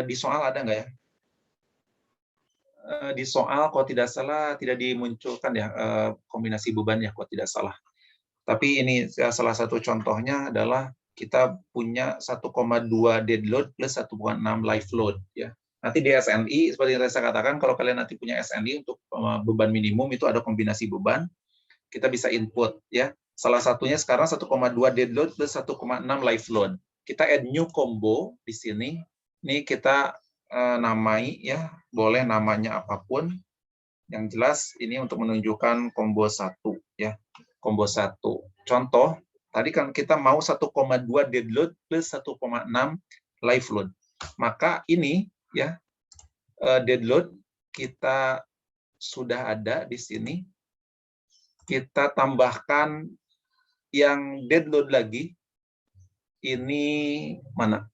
Di soal ada nggak ya? Di soal kalau tidak salah tidak dimunculkan ya kombinasi beban ya kalau tidak salah. Tapi ini salah satu contohnya adalah kita punya 1,2 dead load plus 1,6 live load ya. Nanti di SNI seperti yang saya katakan kalau kalian nanti punya SNI untuk beban minimum itu ada kombinasi beban, kita bisa input ya. Salah satunya sekarang 1,2 dead load plus 1,6 live load. Kita add new combo di sini. Ini kita namai ya, boleh namanya apapun. Yang jelas ini untuk menunjukkan combo 1 ya. Combo 1. Contoh, tadi kan kita mau 1,2 dead load plus 1,6 live load. Maka ini ya dead load kita sudah ada di sini. Kita tambahkan yang dead load lagi. Ini mana?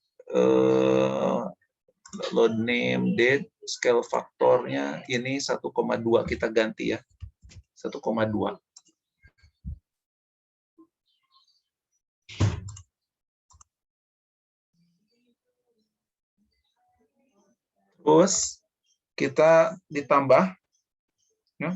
Load name dead scale faktornya ini 1,2 kita ganti ya. 1,2. Terus kita ditambah ya.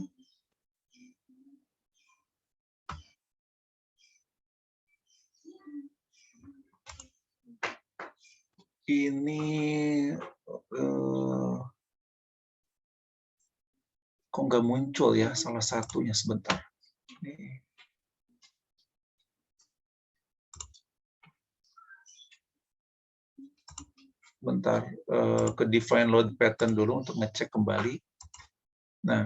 Ini kok nggak muncul ya salah satunya sebentar. Nih. Bentar ke define load pattern dulu untuk ngecek kembali. Nah,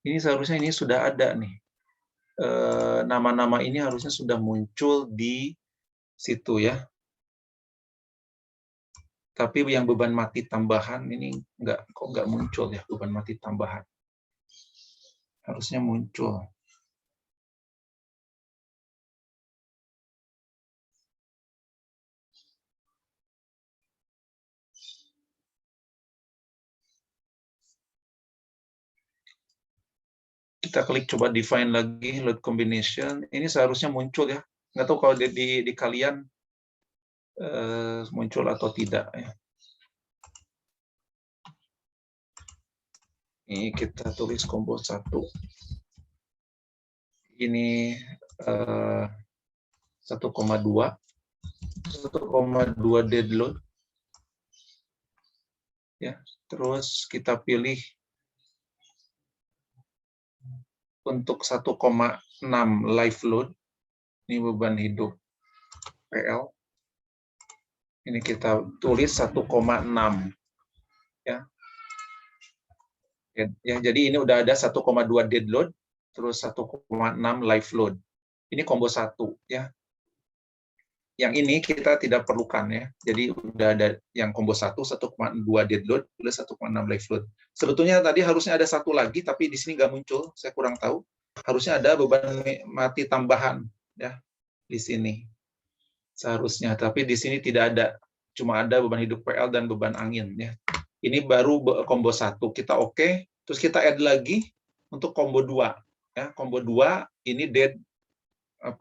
ini seharusnya ini sudah ada nih. Nama-nama ini harusnya sudah muncul di situ ya. Tapi yang beban mati tambahan ini kok nggak muncul ya beban mati tambahan. Harusnya muncul. Kita klik coba define lagi load combination. Ini seharusnya muncul ya. Nggak tahu kalau di kalian muncul atau tidak ya. Ini kita tulis combo 1. Ini 1,2 dead load. Ya, terus kita pilih untuk 1,6 live load. Ini beban hidup PL. Ini kita tulis 1,6 ya. Ya, jadi ini udah ada 1,2 dead load terus 1,6 live load. Ini combo 1 ya. Yang ini kita tidak perlukan ya. Jadi udah ada yang combo 1,2 dead load plus 1,6 live load. Sebetulnya tadi harusnya ada satu lagi tapi di sini nggak muncul, saya kurang tahu. Harusnya ada beban mati tambahan ya di sini. Seharusnya, tapi di sini tidak ada. Cuma ada beban hidup PL dan beban angin ya. Ini baru combo 1. Kita oke, terus kita add lagi untuk combo 2 ya. Combo 2 ini dead 1,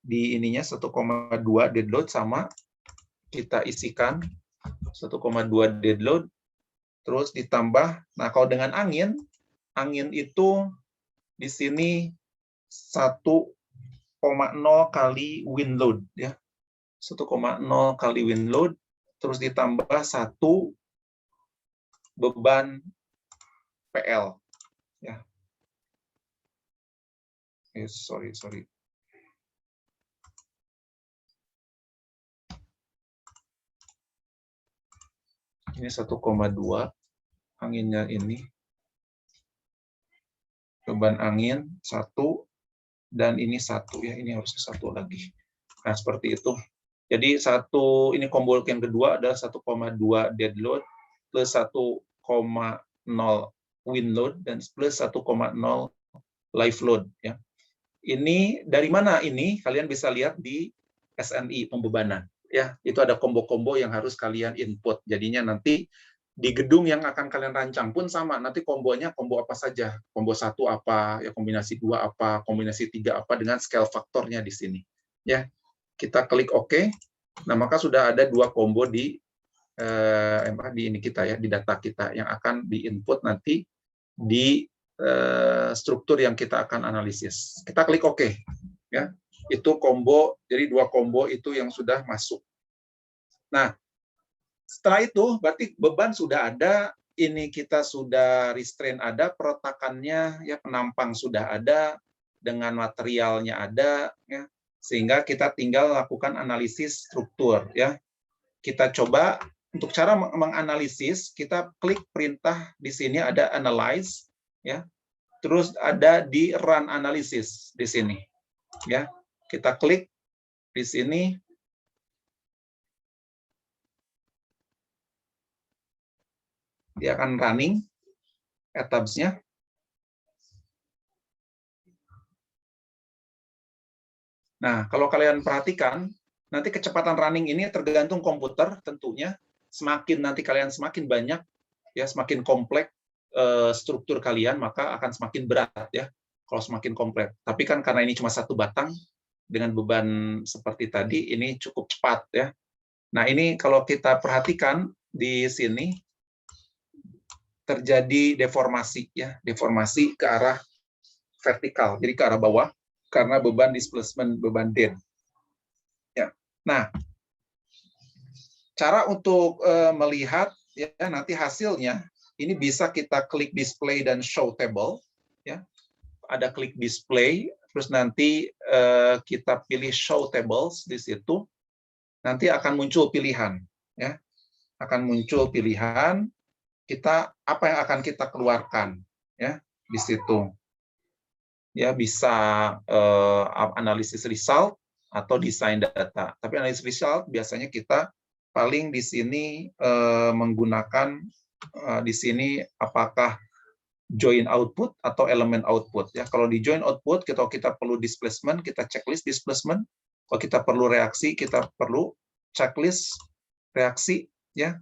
di ininya 1,2 dead load sama kita isikan 1,2 dead load terus ditambah. Nah, kalau dengan angin itu di sini 1,0 kali wind load ya. 1,0 kali wind load terus ditambah 1 beban PL ya. Sorry. Ini 1,2 anginnya ini. Beban angin 1 dan ini 1 ya. Ini harusnya 1 lagi. Nah, seperti itu. Jadi ini combo yang kedua adalah 1,2 dead load plus 1,0 wind load dan plus 1,0 live load ya. Ini dari mana ini? Kalian bisa lihat di SNI pembebanan ya. Itu ada combo-combo yang harus kalian input. Jadinya nanti di gedung yang akan kalian rancang pun sama. Nanti kombonya combo apa saja? Combo 1 apa? Ya kombinasi 2 apa? Kombinasi 3 apa dengan scale faktornya di sini. Ya. Kita klik OK. Nah, maka sudah ada 2 combo di ini kita ya, di data kita yang akan diinput nanti di struktur yang kita akan analisis. Kita klik OK, ya. Itu combo, jadi 2 combo itu yang sudah masuk. Nah, setelah itu berarti beban sudah ada, ini kita sudah restrain ada, perletakannya ya, penampang sudah ada, dengan materialnya ada, ya, sehingga kita tinggal lakukan analisis struktur, ya. Kita coba untuk cara menganalisis, kita klik perintah di sini ada analyze, ya. Terus ada di run analysis di sini, ya. Kita klik di sini. Dia akan running tabs-nya. Nah, kalau kalian perhatikan, nanti kecepatan running ini tergantung komputer tentunya. Semakin nanti kalian semakin banyak, ya semakin kompleks struktur kalian, maka akan semakin berat ya. Kalau semakin kompleks. Tapi kan karena ini cuma 1 batang dengan beban seperti tadi, ini cukup cepat ya. Nah, ini kalau kita perhatikan di sini terjadi deformasi ya, deformasi ke arah vertikal, jadi ke arah bawah karena beban displacement, beban dead. Ya. Nah, cara untuk melihat ya nanti hasilnya ini bisa kita klik display dan show table ya. Ada klik display, terus nanti kita pilih show tables di situ. Nanti akan muncul pilihan ya. Akan muncul pilihan kita apa yang akan kita keluarkan ya di situ. Ya bisa analisis result atau desain data. Tapi analisis result biasanya kita paling di sini menggunakan di sini apakah join output atau elemen output ya. Kalau di join output kita perlu displacement, kita checklist displacement. Kalau kita perlu reaksi, kita perlu checklist reaksi ya.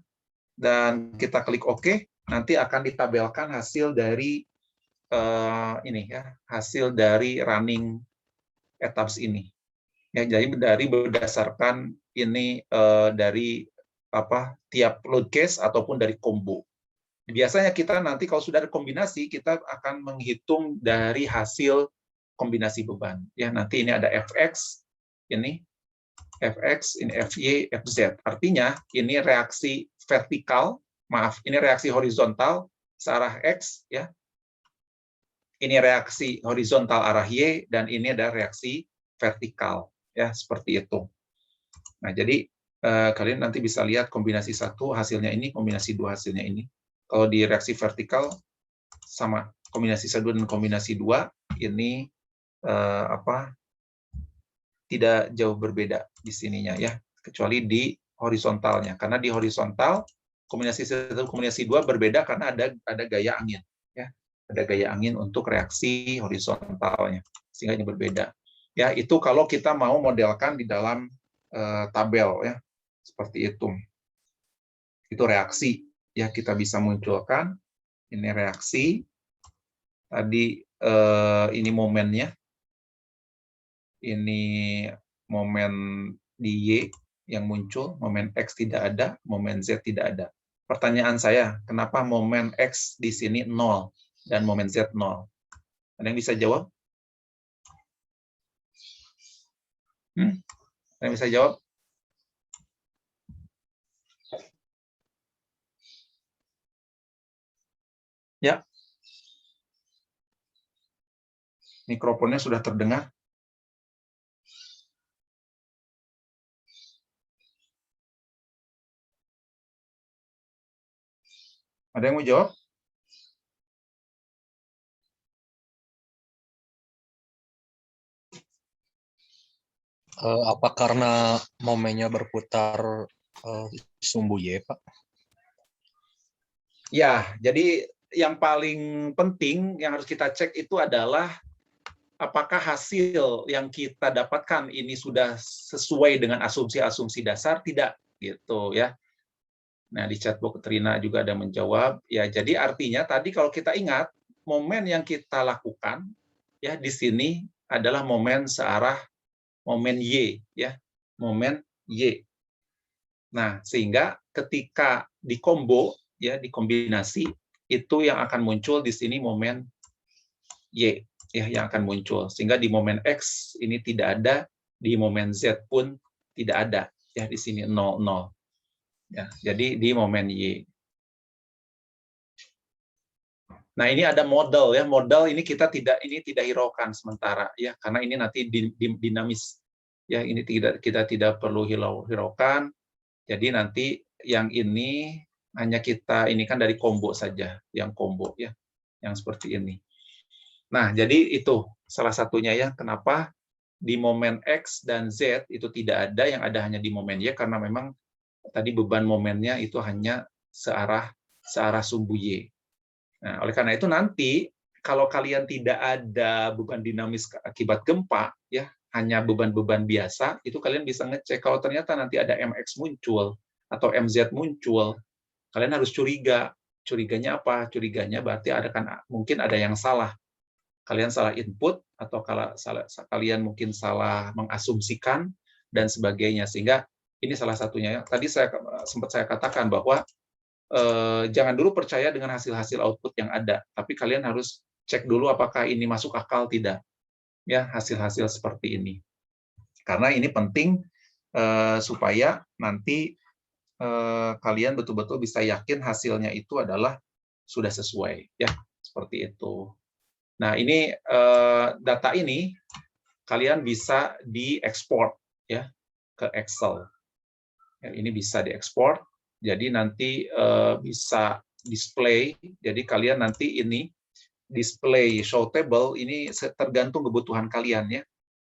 Dan kita klik OK, nanti akan ditabelkan hasil dari ini ya, hasil dari running etaps ini. Ya, jadi berdasarkan ini dari apa tiap load case ataupun dari combo. Biasanya kita nanti kalau sudah ada kombinasi, kita akan menghitung dari hasil kombinasi beban. Ya, nanti ini ada Fx, ini Fx, ini Fy, Fz. Artinya ini reaksi vertikal, maaf, ini reaksi horizontal searah X ya. Ini reaksi horizontal arah Y, dan ini ada reaksi vertikal. Ya, seperti itu. Nah, jadi kalian nanti bisa lihat kombinasi 1 hasilnya ini, kombinasi 2 hasilnya ini. Kalau di reaksi vertikal, sama. Kombinasi 1 dan kombinasi 2, ini tidak jauh berbeda di sininya, ya. Kecuali di horizontalnya. Karena di horizontal, kombinasi 1 kombinasi 2 berbeda karena ada gaya angin. Ya. Ada gaya angin untuk reaksi horizontalnya, sehingga ini berbeda. Ya, itu kalau kita mau modelkan di dalam tabel ya, seperti itu. Itu reaksi ya, kita bisa munculkan. Ini reaksi. Tadi ini momennya. Ini momen di Y yang muncul, momen X tidak ada, momen Z tidak ada. Pertanyaan saya, kenapa momen X di sini 0? Dan momen Z 0. Ada yang bisa jawab? Ada yang bisa jawab? Ya. Mikrofonnya sudah terdengar? Ada yang mau jawab? Apa karena momennya berputar sumbu Y, Pak? Ya, jadi yang paling penting yang harus kita cek itu adalah apakah hasil yang kita dapatkan ini sudah sesuai dengan asumsi-asumsi dasar, tidak gitu ya. Nah, di chatbox Trina juga ada menjawab. Ya, jadi artinya tadi kalau kita ingat, momen yang kita lakukan ya di sini adalah momen searah momen Y ya. Momen Y. Nah, sehingga ketika dikombo, ya, dikombinasi, itu yang akan muncul di sini momen Y, ya, yang akan muncul. Sehingga di momen X ini tidak ada, di momen Z pun tidak ada, ya, di sini 0, 0. Ya, jadi di momen Y. Nah, ini ada model, ya. Model ini kita tidak hiraukan sementara, ya, karena ini nanti dinamis. Ya, ini kita tidak perlu hiraukan. Jadi nanti yang ini hanya kita ini kan dari combo saja, yang combo, ya, yang seperti ini. Nah, jadi itu salah satunya, ya, kenapa di momen X dan Z itu tidak ada, yang ada hanya di momen Y, karena memang tadi beban momennya itu hanya searah sumbu Y. Nah, oleh karena itu nanti kalau kalian tidak ada beban dinamis akibat gempa, ya, hanya beban-beban biasa, itu kalian bisa ngecek kalau ternyata nanti ada MX muncul atau MZ muncul, kalian harus curiga. Curiganya apa? Curiganya berarti mungkin ada yang salah. Kalian salah input atau kalian mungkin salah mengasumsikan dan sebagainya. Sehingga ini salah satunya. Tadi sempat saya katakan bahwa jangan dulu percaya dengan hasil-hasil output yang ada, tapi kalian harus cek dulu apakah ini masuk akal tidak, ya, hasil-hasil seperti ini. Karena ini penting supaya nanti kalian betul-betul bisa yakin hasilnya itu adalah sudah sesuai, ya, seperti itu. Nah, ini data ini kalian bisa diekspor, ya, ke Excel. Ya, ini bisa diekspor. Jadi nanti bisa display. Jadi kalian nanti ini display show table ini tergantung kebutuhan kalian, ya,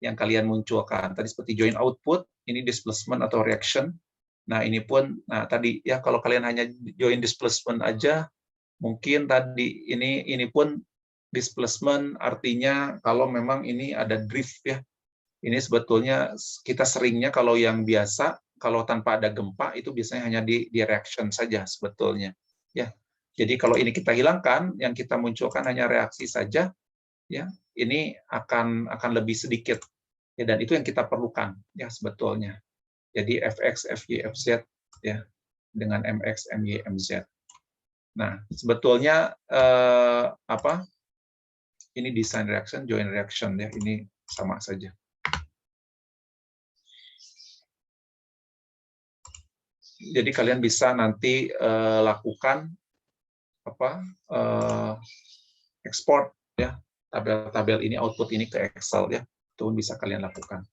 yang kalian munculkan. Tadi seperti join output, ini displacement atau reaction. Nah, ini pun, nah tadi, ya, kalau kalian hanya join displacement aja, mungkin tadi ini pun displacement artinya kalau memang ini ada drift, ya. Ini sebetulnya kita seringnya kalau yang biasa, kalau tanpa ada gempa itu biasanya hanya di reaction saja sebetulnya, ya. Jadi kalau ini kita hilangkan, yang kita munculkan hanya reaksi saja, ya, ini akan lebih sedikit, ya, dan itu yang kita perlukan, ya, sebetulnya. Jadi Fx, Fy, Fz, ya, dengan Mx, My, Mz. Nah, sebetulnya ini design reaction, join reaction, ya, ini sama saja. Jadi kalian bisa nanti lakukan ekspor, ya, tabel-tabel ini, output ini ke Excel, ya, itu bisa kalian lakukan.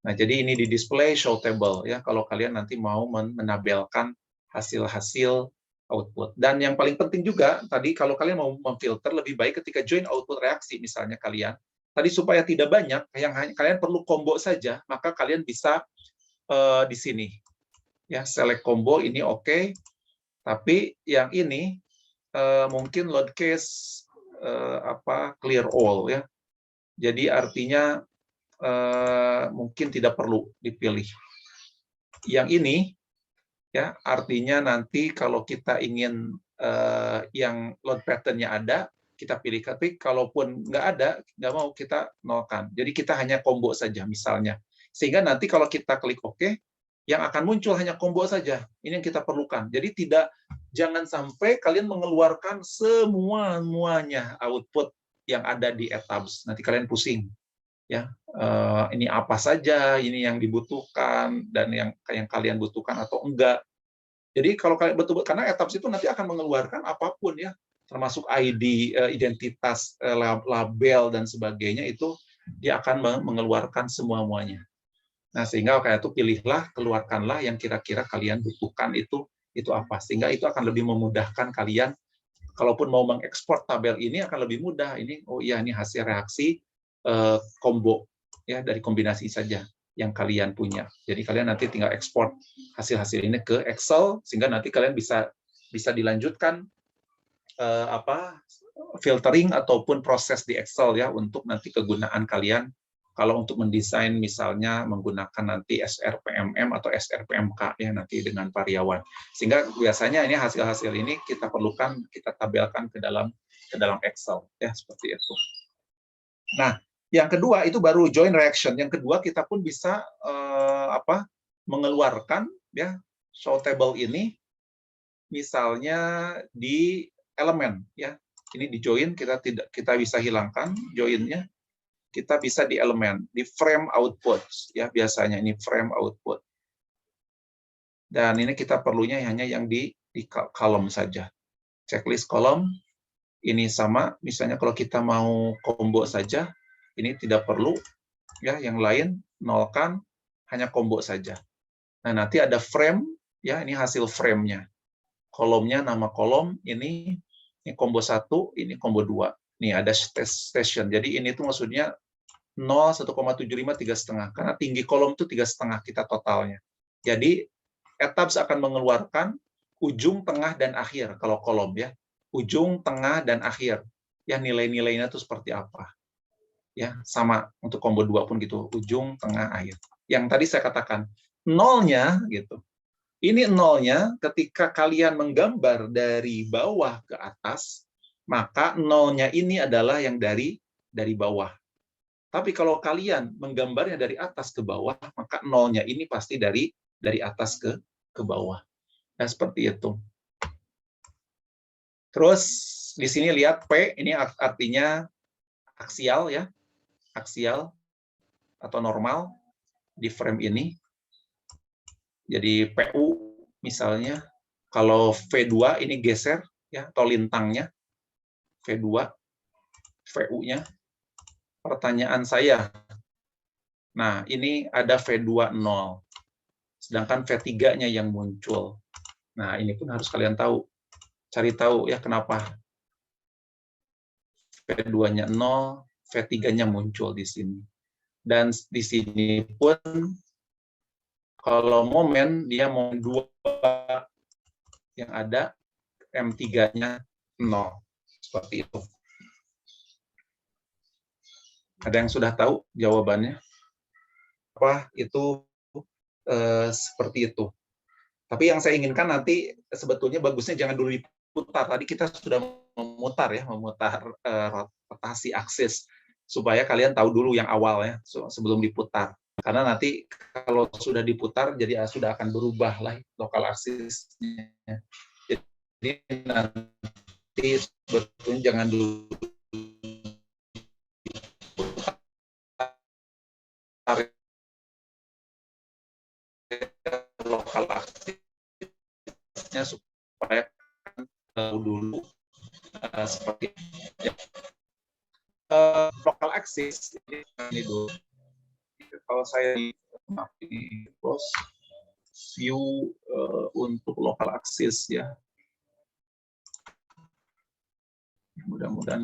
Nah, jadi ini di display show table, ya, kalau kalian nanti mau menabelkan hasil-hasil output. Dan yang paling penting juga tadi kalau kalian mau memfilter, lebih baik ketika join output reaksi misalnya kalian tadi supaya tidak banyak, yang kalian perlu combo saja, maka kalian bisa di sini, ya, select combo ini oke. Tapi yang ini mungkin load case clear all, ya. Jadi artinya mungkin tidak perlu dipilih. Yang ini, ya, artinya nanti kalau kita ingin yang load pattern-nya ada, kita pilih. Tapi kalaupun nggak ada, nggak mau, kita nolkan. Jadi kita hanya combo saja misalnya. Sehingga nanti kalau kita klik OK, yang akan muncul hanya combo saja. Ini yang kita perlukan. Jadi jangan sampai kalian mengeluarkan semuanya output yang ada di etabs. Nanti kalian pusing, ya. Ini apa saja, ini yang dibutuhkan dan yang kalian butuhkan atau enggak. Jadi kalau kalian betul-betul, karena etabs itu nanti akan mengeluarkan apapun, ya, termasuk ID, identitas, label dan sebagainya, itu dia akan mengeluarkan semuanya. Nah, sehingga kayak itu pilihlah, keluarkanlah yang kira-kira kalian butuhkan itu apa. Sehingga itu akan lebih memudahkan kalian. Kalaupun mau mengekspor tabel ini akan lebih mudah. Ini, oh iya, ini hasil reaksi combo, ya, dari kombinasi saja yang kalian punya. Jadi kalian nanti tinggal ekspor hasil-hasil ini ke Excel, sehingga nanti kalian bisa dilanjutkan filtering ataupun proses di Excel, ya, untuk nanti kegunaan kalian. Kalau untuk mendesain misalnya menggunakan nanti SRPMM atau SRPMK, ya, nanti dengan karyawan. Sehingga biasanya ini hasil-hasil ini kita perlukan, kita tabelkan ke dalam Excel, ya, seperti itu. Nah, yang kedua itu baru join reaction. Yang kedua kita pun bisa mengeluarkan, ya, show table ini misalnya di elemen ya. Ini di join kita bisa hilangkan joinnya. Kita bisa di elemen, di frame output ya, biasanya ini frame output. Dan ini kita perlunya hanya yang di kolom saja. Checklist kolom ini sama, misalnya kalau kita mau combo saja, ini tidak perlu ya, yang lain nolkan, hanya combo saja. Nah, nanti ada frame ya, ini hasil frame-nya. Kolomnya nama kolom ini combo 1, ini combo 2. Nih ada station. Jadi ini tuh maksudnya 0, 1,75, 3,5, karena tinggi kolom itu 3,5 kita totalnya. Jadi Etabs akan mengeluarkan ujung, tengah, dan akhir kalau kolom ya. Ujung, tengah, dan akhir. Ya nilai-nilainya itu seperti apa. Ya, sama untuk combo 2 pun gitu, ujung, tengah, akhir. Yang tadi saya katakan, nolnya gitu. Ini nolnya ketika kalian menggambar dari bawah ke atas, maka nolnya ini adalah yang dari bawah. Tapi kalau kalian menggambarnya dari atas ke bawah, maka nolnya ini pasti dari atas ke bawah. Nah, seperti itu. Terus di sini lihat P, ini artinya aksial ya. Aksial atau normal di frame ini. Jadi PU misalnya, kalau V2 ini geser ya, atau lintangnya. V2, VU-nya. Pertanyaan saya, nah ini ada V2 0, sedangkan V3-nya yang muncul. Nah ini pun harus kalian tahu, cari tahu ya kenapa V2-nya 0, V3-nya muncul di sini. Dan di sini pun kalau momen, dia momen 2 yang ada, M3-nya 0. Seperti itu. Ada yang sudah tahu jawabannya? Apa itu seperti itu. Tapi yang saya inginkan nanti sebetulnya bagusnya jangan dulu diputar. Tadi kita sudah memutar rotasi aksis supaya kalian tahu dulu yang awal ya sebelum diputar. Karena nanti kalau sudah diputar jadi sudah akan berubah lah lokal aksisnya. Jadi nanti sebetulnya jangan dulu lokal aksisnya supaya tahu dulu seperti ya. Lokal aksis ini dulu. Kalau saya di close view untuk lokal aksis ya, mudah-mudahan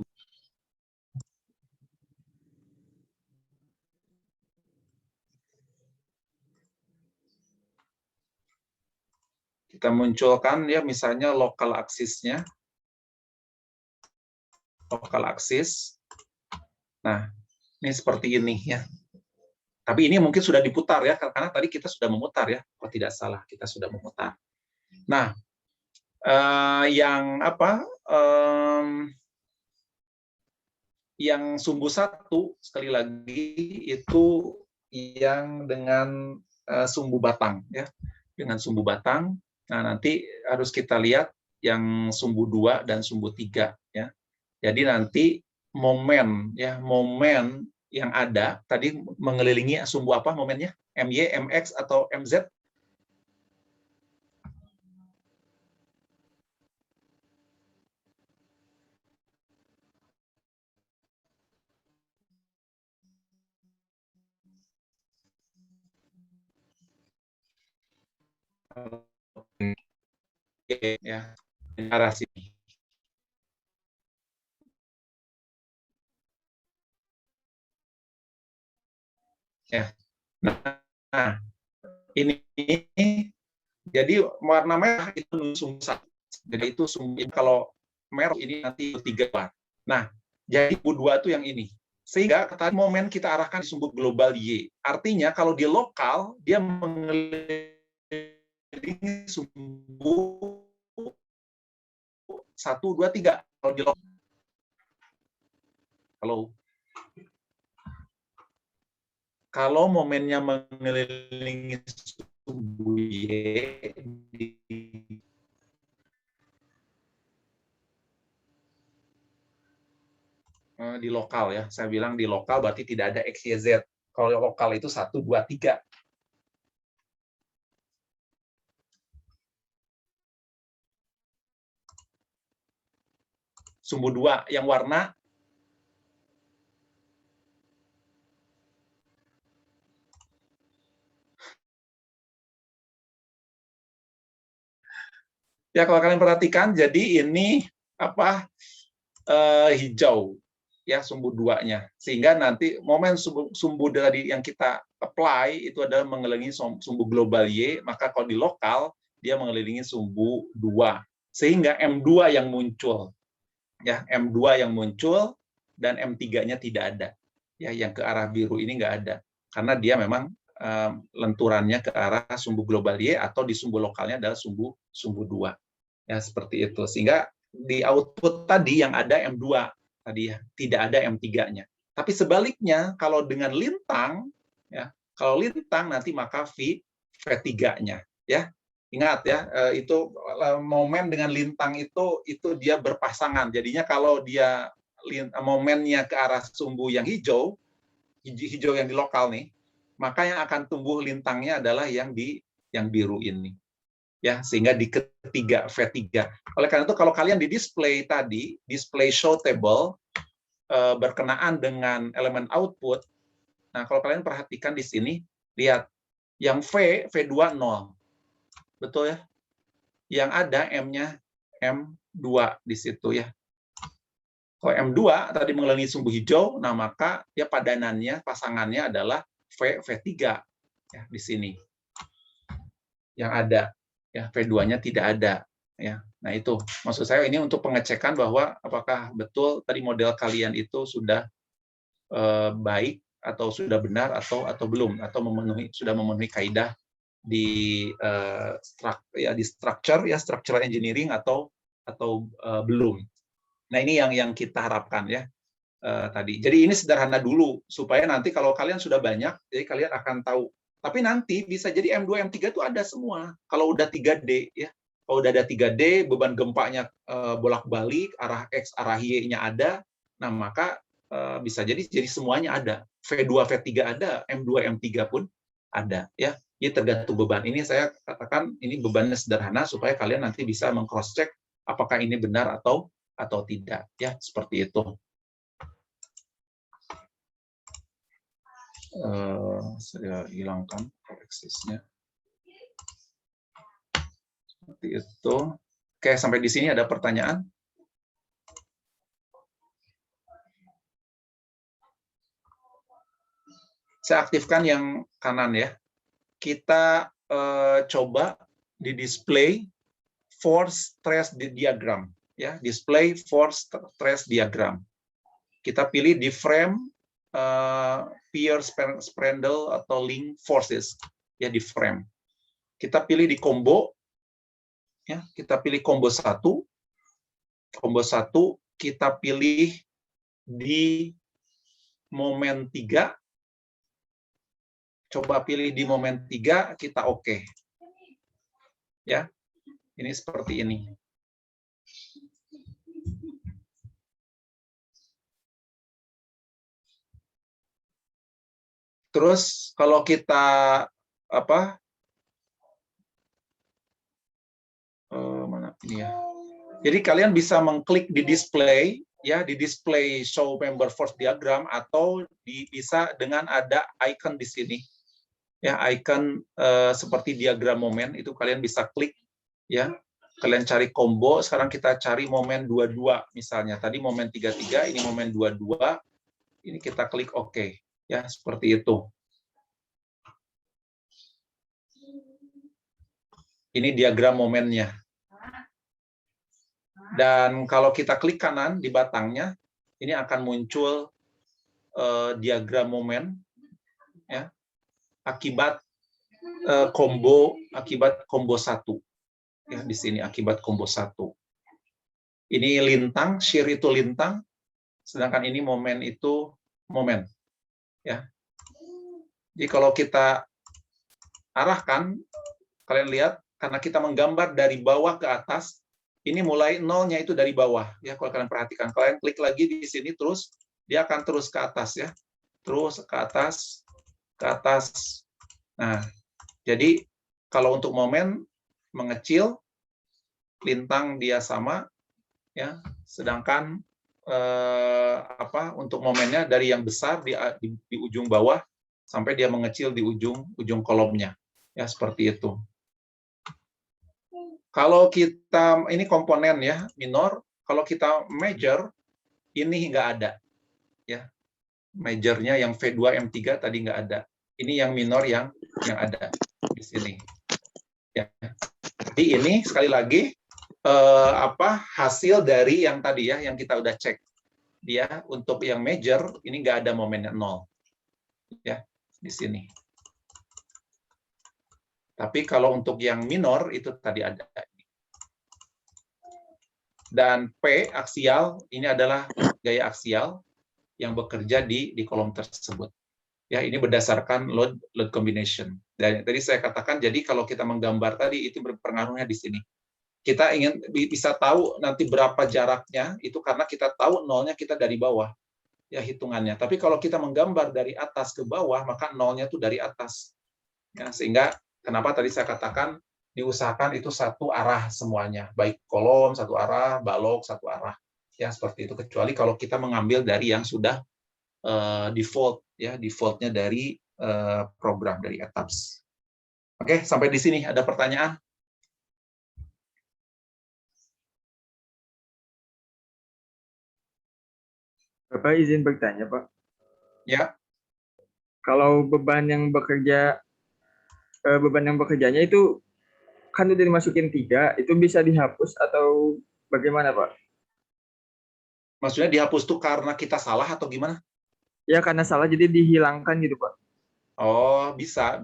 kita munculkan ya, misalnya lokal aksisnya, lokal aksis. Nah, ini seperti ini ya. Tapi ini mungkin sudah diputar ya, karena tadi kita sudah memutar ya, kalau tidak salah kita sudah memutar. Nah, yang apa? Yang sumbu 1 sekali lagi itu yang dengan sumbu batang ya, dengan sumbu batang. Nah, nanti harus kita lihat yang sumbu 2 dan sumbu 3 ya. Jadi nanti momen ya, momen yang ada tadi mengelilingi sumbu apa momennya? MY, MX atau MZ? Ya, arah sini. Ya. Nah, ini jadi warna merah itu sumbu 1. Jadi itu sumbu, kalau merah ini nanti 3. Nah, jadi sumbu 2 itu yang ini. Sehingga tadi momen kita arahkan di sumbu global Y. Artinya kalau di lokal dia mengelilingi sumbu 1, 2, 3. Kalau di lokal. Kalau momennya mengelilingi sumbu Y di lokal ya. Saya bilang di lokal berarti tidak ada X, Y, Z. Kalau lokal itu 1, 2, 3. Sumbu 2 yang warna ya, kalau kalian perhatikan, jadi ini apa hijau ya sumbu 2-nya, sehingga nanti momen sumbu dari yang kita apply itu adalah mengelilingi sumbu global Y, maka kalau di lokal dia mengelilingi sumbu 2, sehingga M2 yang muncul ya, M2 yang muncul dan M3-nya tidak ada ya, yang ke arah biru ini nggak ada karena dia memang lenturannya ke arah sumbu global Y atau di sumbu lokalnya adalah sumbu 2 ya, seperti itu. Sehingga di output tadi yang ada M2 tadi ya, tidak ada M3-nya. Tapi sebaliknya kalau dengan lintang ya, kalau lintang nanti maka V3-nya ya. Ingat ya, itu momen dengan lintang itu dia berpasangan. Jadinya kalau dia momennya ke arah sumbu yang hijau yang di lokal nih, maka yang akan tumbuh lintangnya adalah yang biru ini. Ya, sehingga di ketiga V3. Oleh karena itu kalau kalian di display tadi, display show table berkenaan dengan elemen output, nah kalau kalian perhatikan di sini, lihat yang V2 0. Betul ya? Yang ada M-nya M2 di situ ya. Kalau M2 tadi mengelilingi sumbu hijau, nah maka ya padanannya, pasangannya adalah V3 ya di sini. Yang ada ya, V2-nya tidak ada ya. Nah, itu maksud saya ini untuk pengecekan bahwa apakah betul tadi model kalian itu sudah baik atau sudah benar atau belum, atau sudah memenuhi kaidah di structural engineering atau belum. Nah, ini yang kita harapkan ya tadi. Jadi ini sederhana dulu supaya nanti kalau kalian sudah banyak, jadi kalian akan tahu. Tapi nanti bisa jadi M2, M3 itu ada semua. Kalau udah 3D ya. Kalau udah ada 3D, beban gempanya bolak-balik, arah X, arah Y-nya ada, nah maka bisa jadi semuanya ada. V2, V3 ada, M2, M3 pun ada ya. Ini tergantung beban. Ini saya katakan ini bebannya sederhana supaya kalian nanti bisa meng-cross check apakah ini benar atau tidak ya, seperti itu. Saya hilangkan koreksisnya. Seperti itu. Oke, sampai di sini ada pertanyaan? Saya aktifkan yang kanan ya. Kita coba di display force stress diagram ya, display force stress diagram. Kita pilih di frame peer spindle atau link forces ya, di frame. Kita pilih di combo ya, kita pilih combo 1. Combo 1 kita pilih di momen 3. Coba pilih di momen 3, kita oke. Ya. Ini seperti ini. Terus kalau kita mana ini ya. Jadi kalian bisa mengklik di display ya, di display show member force diagram, atau bisa dengan ada icon di sini. Ya, icon seperti diagram momen itu kalian bisa klik ya. Kalian cari combo, sekarang kita cari momen 22 misalnya. Tadi momen 33, ini momen 22. Ini kita klik oke. Ya, seperti itu. Ini diagram momennya. Dan kalau kita klik kanan di batangnya, ini akan muncul diagram momen ya, akibat combo 1 ya, di sini akibat combo 1. Ini lintang, shear itu lintang, sedangkan ini momen itu momen ya. Jadi kalau kita arahkan, kalian lihat, karena kita menggambar dari bawah ke atas, ini mulai nolnya itu dari bawah. Ya, kalau kalian perhatikan, kalian klik lagi di sini, terus dia akan terus ke atas ya, terus ke atas, ke atas. Nah, jadi kalau untuk momen mengecil, lintang dia sama, ya, sedangkan untuk momennya dari yang besar di ujung bawah sampai dia mengecil di ujung kolomnya, ya seperti itu. Kalau kita ini komponen ya minor, kalau kita major ini nggak ada, ya majornya yang V2 M3 tadi nggak ada. Ini yang minor yang ada di sini. Ya. Jadi ini sekali lagi hasil dari yang tadi ya, yang kita udah cek. Dia untuk yang major ini nggak ada momennya 0, ya di sini. Tapi kalau untuk yang minor itu tadi ada. Dan P aksial ini adalah gaya aksial yang bekerja di kolom tersebut. Ya, ini berdasarkan load combination. Dan tadi saya katakan, jadi kalau kita menggambar tadi itu berpengaruhnya di sini. Kita ingin bisa tahu nanti berapa jaraknya itu karena kita tahu nolnya kita dari bawah ya hitungannya. Tapi kalau kita menggambar dari atas ke bawah maka nolnya itu dari atas. Ya, sehingga kenapa tadi saya katakan diusahakan itu satu arah semuanya, baik kolom satu arah, balok satu arah. Ya seperti itu, kecuali kalau kita mengambil dari yang sudah default ya, defaultnya dari program dari ETABS. Oke, sampai di sini ada pertanyaan? Bapak izin bertanya, Pak. Ya. Kalau beban yang bekerjanya itu kan udah dimasukin 3, itu bisa dihapus atau bagaimana, Pak? Maksudnya dihapus tuh karena kita salah atau gimana? Ya karena salah jadi dihilangkan gitu, Pak. Oh, bisa.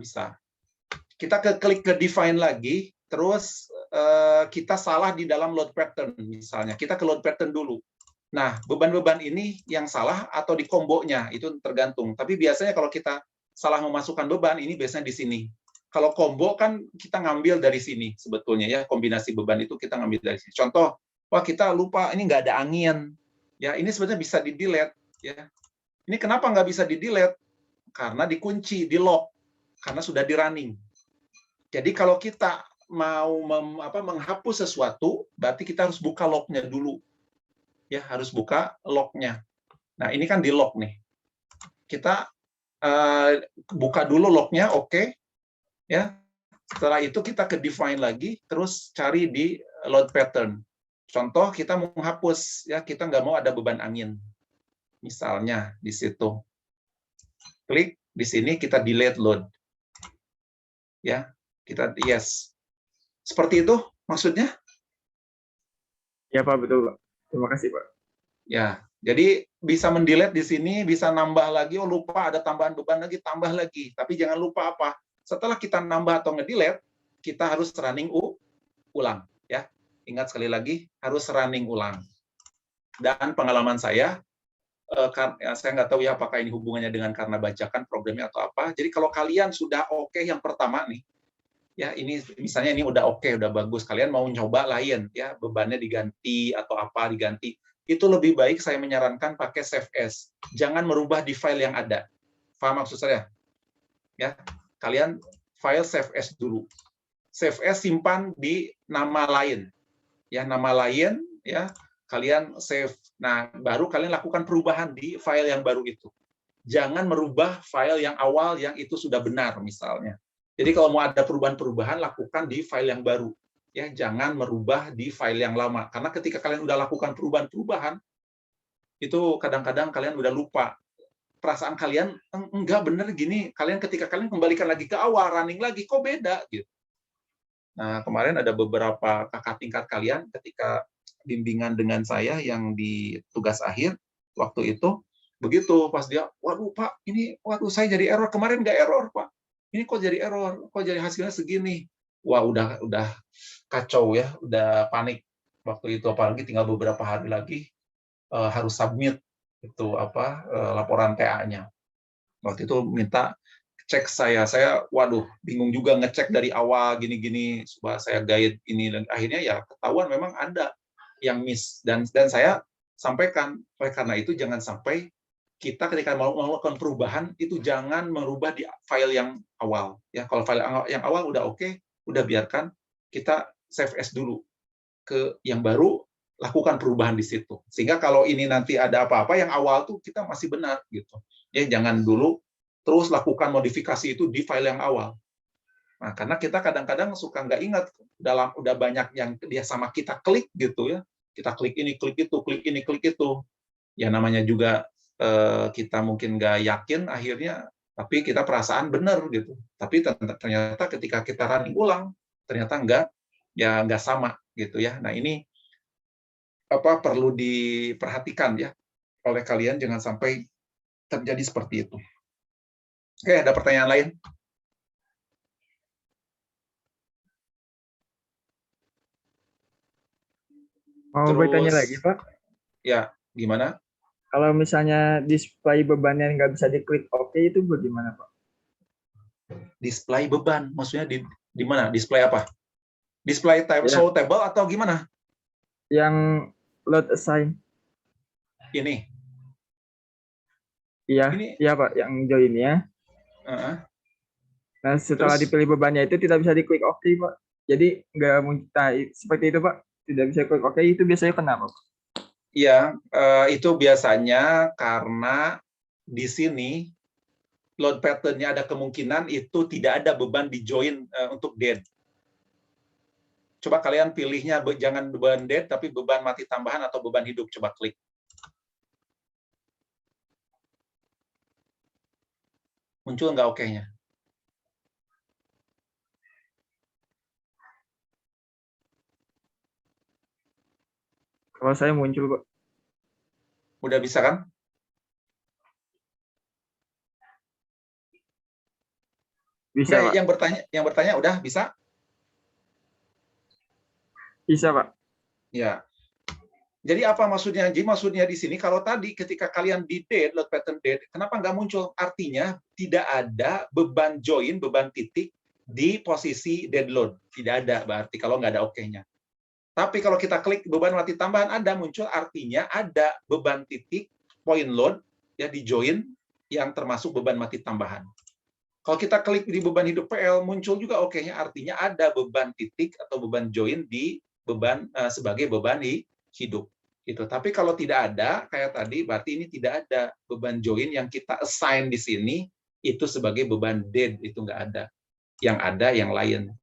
Kita klik ke define lagi, terus kita salah di dalam load pattern misalnya. Kita ke load pattern dulu. Nah, beban-beban ini yang salah atau di kombonya, itu tergantung. Tapi biasanya kalau kita salah memasukkan beban, ini biasanya di sini. Kalau combo kan kita ngambil dari sini sebetulnya ya, kombinasi beban itu kita ngambil dari sini. Contoh, wah kita lupa ini nggak ada angin. Ya, ini sebenarnya bisa di-delete ya. Ini kenapa nggak bisa di-delete? Karena dikunci, di-lock, karena sudah di-running. Jadi kalau kita mau menghapus sesuatu, berarti kita harus buka lock-nya dulu. Ya, harus buka lock-nya. Nah, ini kan di-lock nih. Kita buka dulu lock-nya, oke. Ya. Setelah itu kita ke define lagi, terus cari di load pattern. Contoh kita mau menghapus, ya kita nggak mau ada beban angin. Misalnya di situ. Klik di sini kita delete load. Ya, kita yes. Seperti itu maksudnya? Ya, Pak, betul, Pak. Terima kasih, Pak. Ya, jadi bisa mendelete di sini, bisa nambah lagi, oh lupa ada tambahan beban lagi, tambah lagi. Tapi jangan lupa apa? Setelah kita nambah atau ngedelete, kita harus running ulang. Ya, ingat sekali lagi, harus running ulang. Dan pengalaman saya nggak tahu ya apakah ini hubungannya dengan karena bacakan programnya atau apa. Jadi kalau kalian sudah oke yang pertama nih, ya ini misalnya ini udah oke, udah bagus, kalian mau nyoba lain, ya bebannya diganti atau apa diganti, itu lebih baik saya menyarankan pakai save as. Jangan merubah di file yang ada. Paham maksud saya? Ya, kalian file save as dulu. Save as simpan di nama lain. Ya, nama lain ya, kalian save. Nah, baru kalian lakukan perubahan di file yang baru itu. Jangan merubah file yang awal yang itu sudah benar misalnya. Jadi kalau mau ada perubahan-perubahan lakukan di file yang baru. Ya, jangan merubah di file yang lama. Karena ketika kalian udah lakukan perubahan-perubahan, itu kadang-kadang kalian udah lupa. Perasaan kalian enggak bener gini. Kalian ketika kalian kembalikan lagi ke awal, running lagi, kok beda gitu. Nah, kemarin ada beberapa kakak tingkat kalian ketika bimbingan dengan saya yang di tugas akhir waktu itu, begitu pas dia, waduh Pak, ini waduh saya jadi error, kemarin nggak error Pak, ini kok jadi error, kok jadi hasilnya segini. Wah, udah kacau ya, udah panik waktu itu, apalagi tinggal beberapa hari lagi harus submit itu laporan TA-nya. Waktu itu minta cek saya waduh bingung juga ngecek dari awal gini-gini supaya saya guide ini, dan akhirnya ya ketahuan memang ada yang miss, dan saya sampaikan oleh karena itu jangan sampai kita ketika mau melakukan perubahan itu jangan merubah di file yang awal ya. Kalau file yang awal udah oke, udah biarkan kita save as dulu ke yang baru, lakukan perubahan di situ. Sehingga kalau ini nanti ada apa-apa yang awal tuh kita masih benar gitu. Ya jangan dulu terus lakukan modifikasi itu di file yang awal. Nah, karena kita kadang-kadang suka nggak ingat udah banyak yang dia sama kita klik gitu ya. Kita klik ini, klik itu, klik ini, klik itu. Ya namanya juga kita mungkin nggak yakin akhirnya, tapi kita perasaan benar gitu. Tapi ternyata ketika kita running ulang, ternyata nggak sama gitu ya. Nah ini perlu diperhatikan ya oleh kalian, jangan sampai terjadi seperti itu. Oke, ada pertanyaan lain? Mau bertanya lagi, Pak? Ya, gimana? Kalau misalnya display bebannya nggak bisa diklik OK, itu bagaimana, Pak? Display beban, maksudnya di mana? Display apa? Display show table atau gimana? Yang load assign. Ini? Iya Pak, yang join ya. Nah, setelah dipilih bebannya itu tidak bisa diklik OK, Pak. Jadi nggak muncul seperti itu, Pak. Tidak bisa klik OK, itu biasanya kenapa, Pak? Iya, itu biasanya karena di sini load pattern-nya ada kemungkinan itu tidak ada beban di join untuk dead. Coba kalian pilihnya jangan beban dead, tapi beban mati tambahan atau beban hidup. Coba klik. Muncul nggak OK-nya? Kalau saya muncul, Pak. Udah bisa kan? Bisa, Pak. Yang bertanya udah bisa? Bisa, Pak. Ya. Jadi apa maksudnya? Jadi maksudnya di sini kalau tadi ketika kalian di dead, load pattern dead, kenapa nggak muncul? Artinya tidak ada beban join, beban titik di posisi dead load. Tidak ada berarti kalau nggak ada OK-nya. Tapi kalau kita klik beban mati tambahan ada muncul, artinya ada beban titik point load ya di join yang termasuk beban mati tambahan. Kalau kita klik di beban hidup PL muncul juga OK-nya, artinya ada beban titik atau beban join di beban sebagai beban hidup. Gitu. Tapi kalau tidak ada kayak tadi, berarti ini tidak ada beban join yang kita assign di sini itu sebagai beban dead, itu nggak ada. Yang ada yang lain.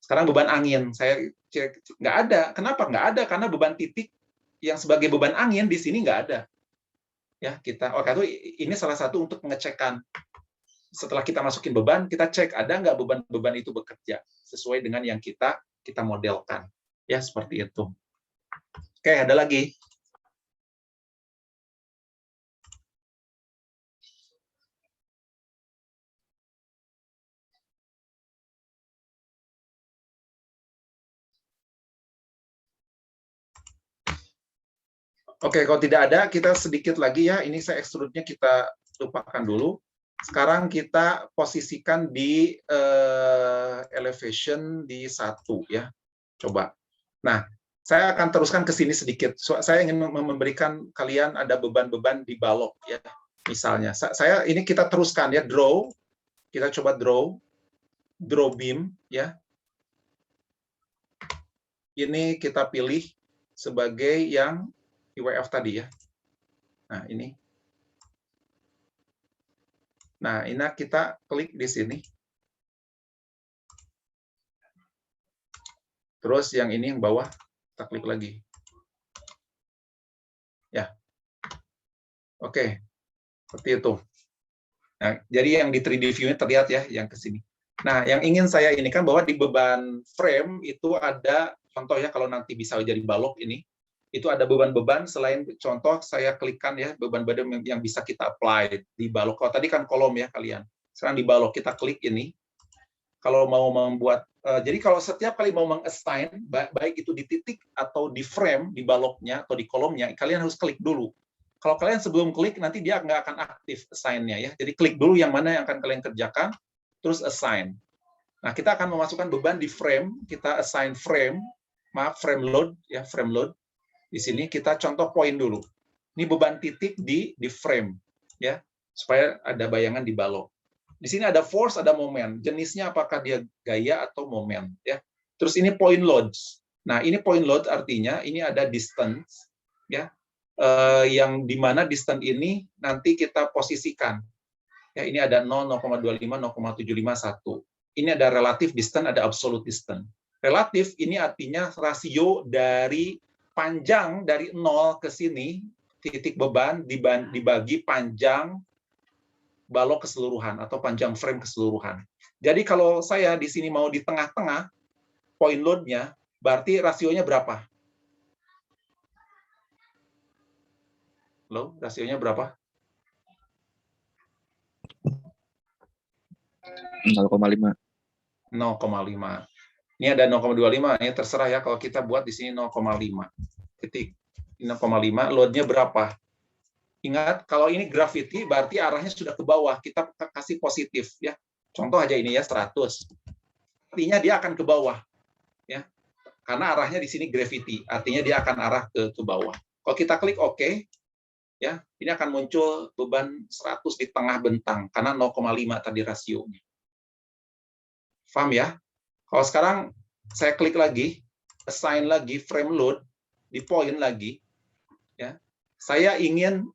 Sekarang beban angin, saya cek nggak ada. Kenapa nggak ada? Karena beban titik yang sebagai beban angin di sini nggak ada. Ya kita, itu ini salah satu untuk pengecekan. Setelah kita masukin beban, kita cek ada nggak beban-beban itu bekerja sesuai dengan yang kita modelkan. Ya seperti itu. Oke, ada lagi. Oke, kalau tidak ada, kita sedikit lagi ya. Ini saya extrude-nya kita lupakan dulu. Sekarang kita posisikan di elevation di 1 ya. Coba. Nah, saya akan teruskan ke sini sedikit. Saya ingin memberikan kalian ada beban-beban di balok ya. Misalnya, ini kita teruskan ya, draw. Kita coba draw beam ya. Ini kita pilih sebagai yang IWF tadi ya. Nah, ini. Nah, ini kita klik di sini. Terus yang ini yang bawah, kita klik lagi. Ya. Oke. Seperti itu. Nah, jadi yang di 3D view-nya terlihat ya, yang ke sini. Nah, yang ingin saya ini kan bahwa di beban frame itu ada, contoh ya kalau nanti bisa jadi balok ini, itu ada beban-beban selain contoh saya klikkan ya beban-beban yang bisa kita apply di balok. Kalau tadi kan kolom ya kalian. Sekarang di balok kita klik ini. Kalau mau membuat jadi kalau setiap kali mau meng-assign baik itu di titik atau di frame di baloknya atau di kolomnya, kalian harus klik dulu. Kalau kalian sebelum klik, nanti dia nggak akan aktif assign-nya ya. Jadi klik dulu yang mana yang akan kalian kerjakan, terus assign. Nah, kita akan memasukkan beban di frame, kita assign frame, frame load ya, frame load. Di sini kita contoh poin dulu. Ini beban titik di frame ya, supaya ada bayangan di balok. Di sini ada force, ada moment. Jenisnya apakah dia gaya atau moment ya. Terus ini point loads. Nah, ini point load artinya ini ada distance ya. Yang di mana distance ini nanti kita posisikan. Ya, ini ada 0, 0,25, 0,751. Ini ada relative distance, ada absolute distance. Relatif ini artinya rasio dari panjang dari 0 ke sini, titik beban dibagi panjang balok keseluruhan atau panjang frame keseluruhan. Jadi kalau saya di sini mau di tengah-tengah point load-nya, berarti rasionya berapa? Loh, rasionya berapa? 0,5. 0,5. Ini ada 0,25, ini terserah ya kalau kita buat di sini 0,5. Titik 0,5, load-nya berapa? Ingat, kalau ini gravity berarti arahnya sudah ke bawah, kita kasih positif ya. Contoh aja ini ya 100. Artinya dia akan ke bawah ya. Karena arahnya di sini gravity, artinya dia akan arah ke bawah. Kalau kita klik OK, ya, ini akan muncul beban 100 di tengah bentang karena 0,5 tadi rasionya. Paham ya? Kalau sekarang saya klik lagi, assign lagi frame load di point lagi, ya. Saya ingin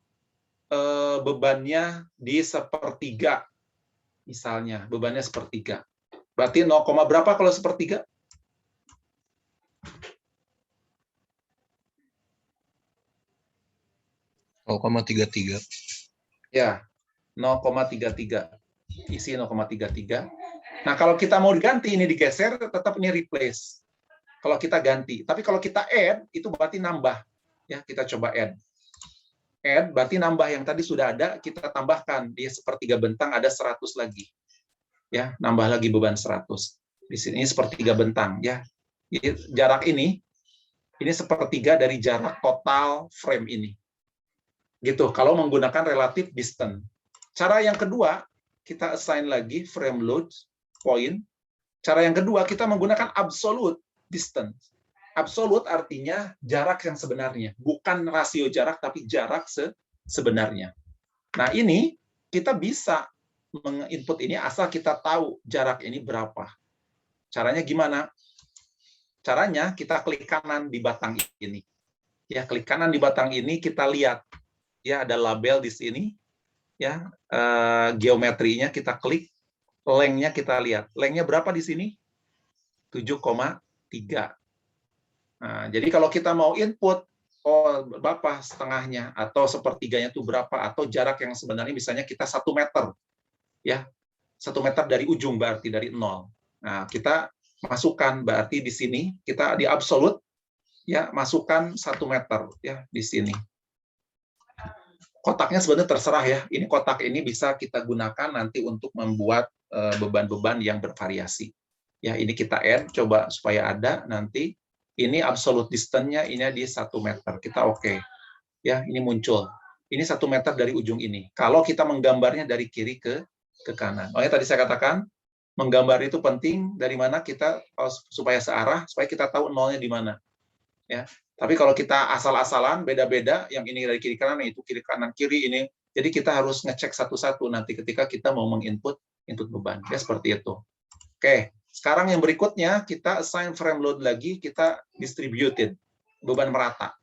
bebannya di sepertiga, misalnya bebannya sepertiga. Berarti 0, berapa kalau sepertiga? (0,33). Ya, 0,33. Isi 0,33. Nah, kalau kita mau diganti, ini digeser, tetap ini replace. Kalau kita ganti. Tapi kalau kita add, itu berarti nambah. Ya, kita coba add. Add, berarti nambah yang tadi sudah ada, kita tambahkan. Di sepertiga bentang ada 100 lagi. Ya, nambah lagi beban 100. Di sini sepertiga bentang. Ya, jadi, jarak ini sepertiga dari jarak total frame ini. Gitu, kalau menggunakan relative distance. Cara yang kedua, kita assign lagi frame load point. Cara yang kedua, kita menggunakan absolute distance. Absolute artinya jarak yang sebenarnya, bukan rasio jarak, tapi jarak sebenarnya. Nah, ini kita bisa menginput ini asal kita tahu jarak ini berapa. Caranya gimana? Caranya kita klik kanan di batang ini. Ya, klik kanan di batang ini, kita lihat. Ya, ada label di sini. Ya, geometrinya kita klik. Length-nya kita lihat. Length-nya berapa di sini? 7,3. Nah, jadi kalau kita mau input, berapa setengahnya, atau sepertiganya itu berapa, atau jarak yang sebenarnya misalnya kita 1 meter. Ya, 1 meter dari ujung, berarti dari 0. Nah, kita masukkan, berarti di sini, kita di absolute, ya, masukkan 1 meter, ya, di sini. Kotaknya sebenarnya terserah ya. Ini kotak ini bisa kita gunakan nanti untuk membuat beban-beban yang bervariasi. Ya, ini kita add, coba supaya ada nanti. Ini absolute distance-nya ini di 1 meter. Kita oke. Ya, ini muncul. Ini 1 meter dari ujung ini. Kalau kita menggambarnya dari kiri ke kanan. Makanya tadi saya katakan, menggambar itu penting dari mana kita supaya searah, supaya kita tahu nolnya di mana. Ya. Tapi kalau kita asal-asalan, beda-beda, yang ini dari kiri kanan, itu kiri kanan kiri ini. Jadi kita harus ngecek satu-satu nanti ketika kita mau menginput beban. Ya, seperti itu. Oke, sekarang yang berikutnya kita assign frame load lagi, kita distributed, beban merata.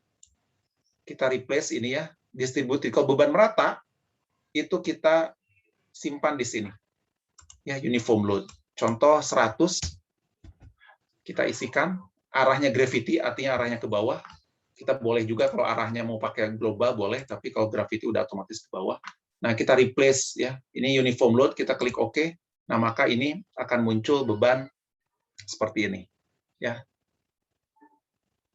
Kita replace ini ya, distributed. Kalau beban merata, itu kita simpan di sini. Ya, uniform load. Contoh 100, kita isikan, arahnya gravity, artinya arahnya ke bawah. Kita boleh juga kalau arahnya mau pakai global, boleh, tapi kalau gravity udah otomatis ke bawah. Nah, kita replace ya. Ini uniform load, kita klik OK. Nah, maka ini akan muncul beban seperti ini. Ya.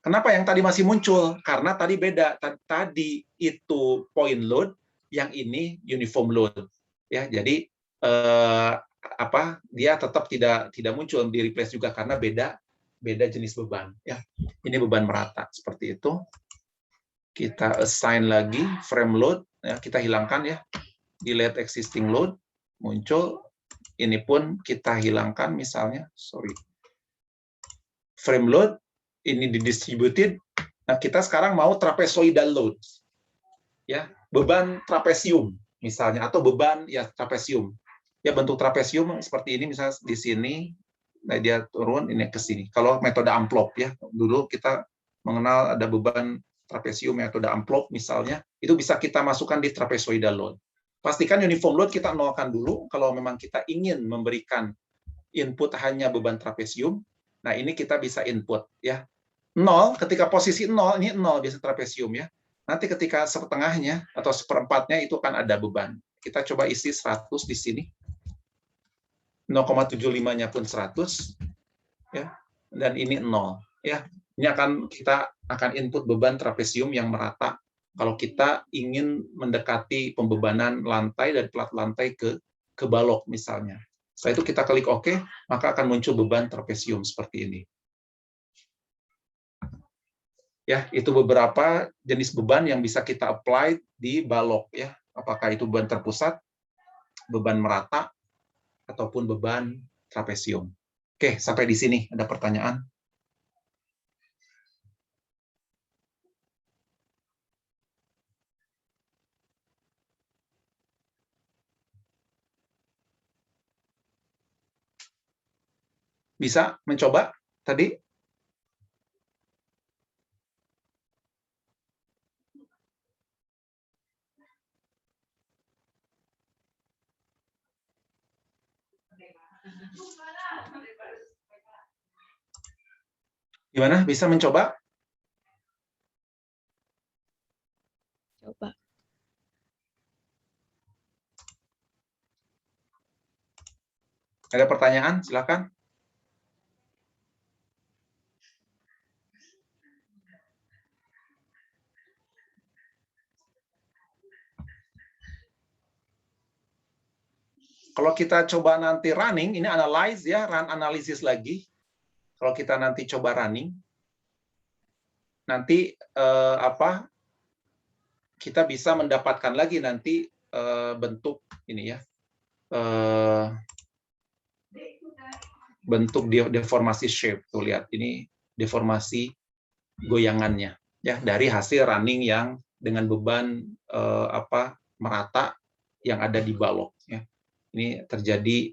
Kenapa yang tadi masih muncul? Karena tadi beda. Tadi itu point load, yang ini uniform load. Ya, jadi dia tetap tidak muncul di replace juga karena beda jenis beban. Ya, ini beban merata seperti itu. Kita assign lagi frame load, ya, kita hilangkan ya, delete existing load, muncul, ini pun kita hilangkan misalnya, frame load, ini didistributed. Nah, kita sekarang mau trapezoidal load, ya, beban trapesium misalnya, atau beban ya trapesium, ya bentuk trapesium seperti ini misalnya di sini, nah dia turun ini ke sini. Kalau metode amplop ya, dulu kita mengenal ada beban trapesium metode amplop misalnya, itu bisa kita masukkan di trapezoidal load. Pastikan uniform load kita nolkan dulu kalau memang kita ingin memberikan input hanya beban trapesium. Nah, ini kita bisa input ya. 0 ketika posisi 0 ini 0 biasa trapesium ya. Nanti ketika setengahnya atau seperempatnya itu akan ada beban. Kita coba isi 100 di sini. 0,75-nya pun 100 ya. Dan ini 0 ya. Ini kita akan input beban trapesium yang merata kalau kita ingin mendekati pembebanan lantai dari plat lantai ke balok misalnya. Setelah itu kita klik OK, maka akan muncul beban trapesium seperti ini. Ya, itu beberapa jenis beban yang bisa kita apply di balok ya. Apakah itu beban terpusat, beban merata, ataupun beban trapesium. Oke, sampai di sini ada pertanyaan? Bisa mencoba tadi? Gimana? Bisa mencoba? Coba. Ada pertanyaan? Silakan. Kalau kita coba nanti running, ini analyze ya, run analisis lagi. Kalau kita nanti coba running, nanti kita bisa mendapatkan lagi nanti bentuk ini ya, bentuk deformasi shape. Tuh lihat, ini deformasi goyangannya ya dari hasil running yang dengan beban merata yang ada di balok ya. Ini terjadi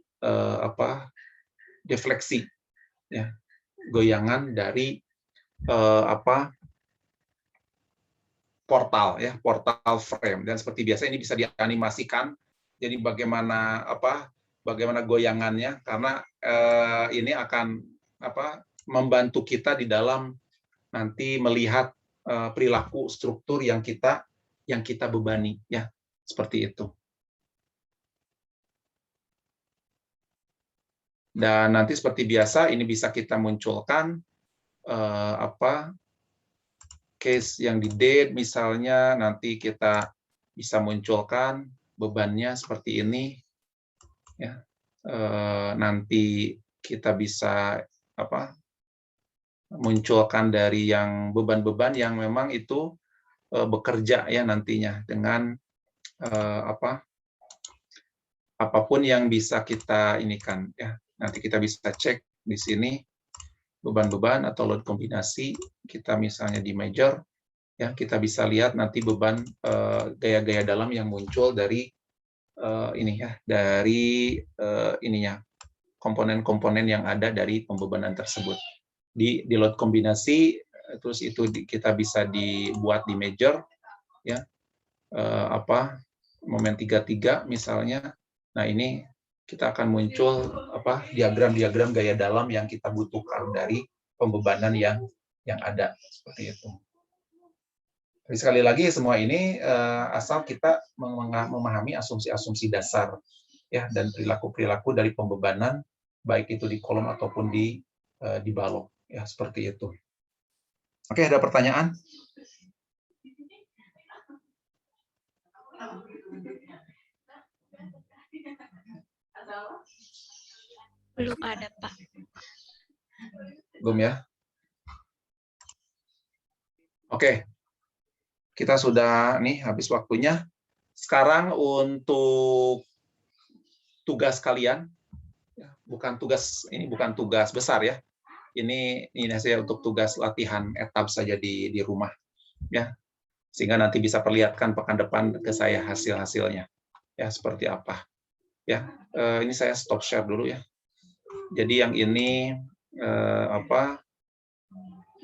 defleksi ya, goyangan dari portal ya, portal frame, dan seperti biasa ini bisa dianimasikan jadi bagaimana goyangannya, karena ini akan membantu kita di dalam nanti melihat perilaku struktur yang kita bebani ya, seperti itu. Dan nanti seperti biasa ini bisa kita munculkan case yang di date misalnya, nanti kita bisa munculkan bebannya seperti ini ya. Nanti kita bisa munculkan dari yang beban-beban yang memang itu bekerja ya nantinya dengan apapun yang bisa kita inikan ya. Nanti kita bisa cek di sini beban-beban atau load kombinasi, kita misalnya di measure ya, kita bisa lihat nanti beban gaya-gaya dalam yang muncul dari ini ya, dari ininya komponen-komponen yang ada dari pembebanan tersebut di load kombinasi. Terus itu kita bisa dibuat di measure ya, momen 33 misalnya. Nah, ini kita akan muncul diagram-diagram gaya dalam yang kita butuhkan dari pembebanan yang ada seperti itu. Tapi sekali lagi semua ini asal kita memahami asumsi-asumsi dasar ya, dan perilaku-perilaku dari pembebanan baik itu di kolom ataupun di balok ya, seperti itu. Oke, ada pertanyaan? Belum ada, Pak. Belum ya? Oke. kita sudah nih habis waktunya. Sekarang untuk tugas kalian, bukan tugas besar ya. Ini saya untuk tugas latihan etap saja di rumah ya. Sehingga nanti bisa perlihatkan pekan depan ke saya hasil-hasilnya. Ya, seperti apa. Ya, ini saya stop share dulu ya. Jadi yang ini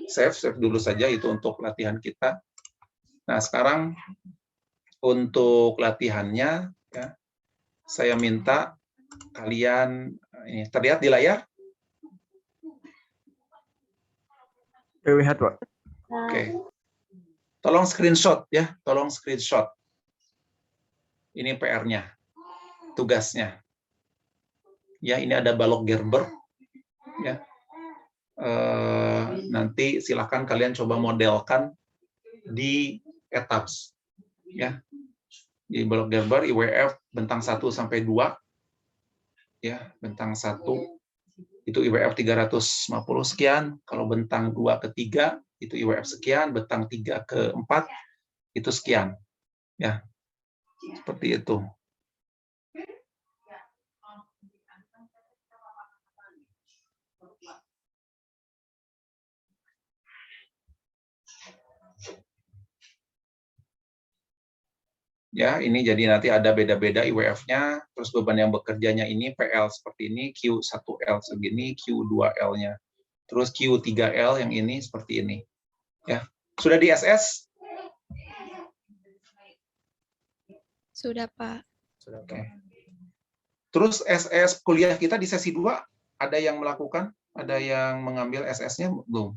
save dulu saja itu untuk latihan kita. Nah, sekarang untuk latihannya ya, saya minta kalian ini terlihat di layar? Terlihat, Pak. Oke. Tolong screenshot ya, tolong screenshot. Ini PR-nya, tugasnya. Ya, ini ada balok Gerber. Ya. Nanti silakan kalian coba modelkan di etaps. Ya. Di balok Gerber IWF bentang 1 sampai 2. Ya, bentang 1 itu IWF 350 sekian, kalau bentang 2 ke 3 itu IWF sekian, bentang 3 ke 4 itu sekian. Ya. Seperti itu. Ya, ini jadi nanti ada beda-beda IWF-nya, terus beban yang bekerjanya ini PL seperti ini, Q1L segini, Q2L-nya. Terus Q3L yang ini seperti ini. Ya. Sudah di SS? Sudah, Pak. Oke. Terus SS kuliah kita di sesi 2, ada yang melakukan? Ada yang mengambil SS-nya belum?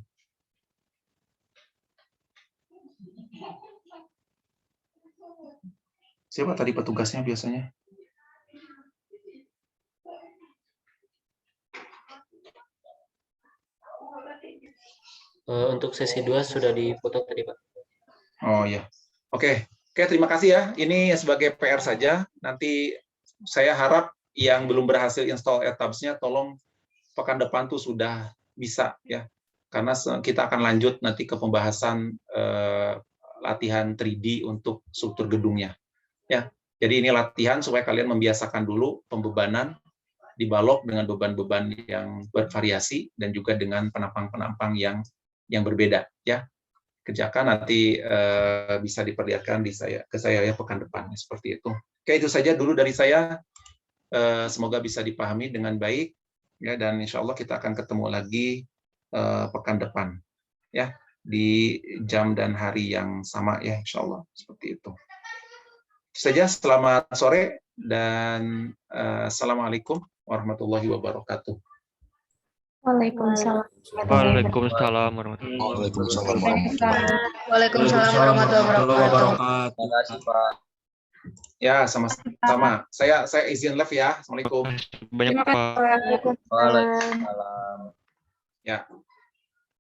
Siapa tadi petugasnya biasanya? Untuk sesi 2 sudah dipotong tadi, Pak. Oh ya. Oke, terima kasih ya. Ini sebagai PR saja. Nanti saya harap yang belum berhasil install etaps-nya tolong pekan depan tuh sudah bisa ya. Karena kita akan lanjut nanti ke pembahasan latihan 3D untuk struktur gedungnya. Ya. Jadi ini latihan supaya kalian membiasakan dulu pembebanan di balok dengan beban-beban yang bervariasi dan juga dengan penampang-penampang yang berbeda ya. Kerjakan nanti bisa diperlihatkan ke saya ya pekan depan seperti itu. Oke, itu saja dulu dari saya. Semoga bisa dipahami dengan baik ya, dan insya Allah kita akan ketemu lagi pekan depan ya di jam dan hari yang sama ya insya Allah seperti itu. Saja, selamat sore dan assalamualaikum warahmatullahi wabarakatuh. Waalaikumsalam. Waalaikumsalam warahmatullahi Waalaikumsalam. Waalaikumsalam warahmatullahi wabarakatuh. Terima kasih, Pak. Ya, sama-sama. Saya izin live ya. Assalamualaikum. Banyak Pak. Waalaikumsalam. Waalaikumsalam. Ya.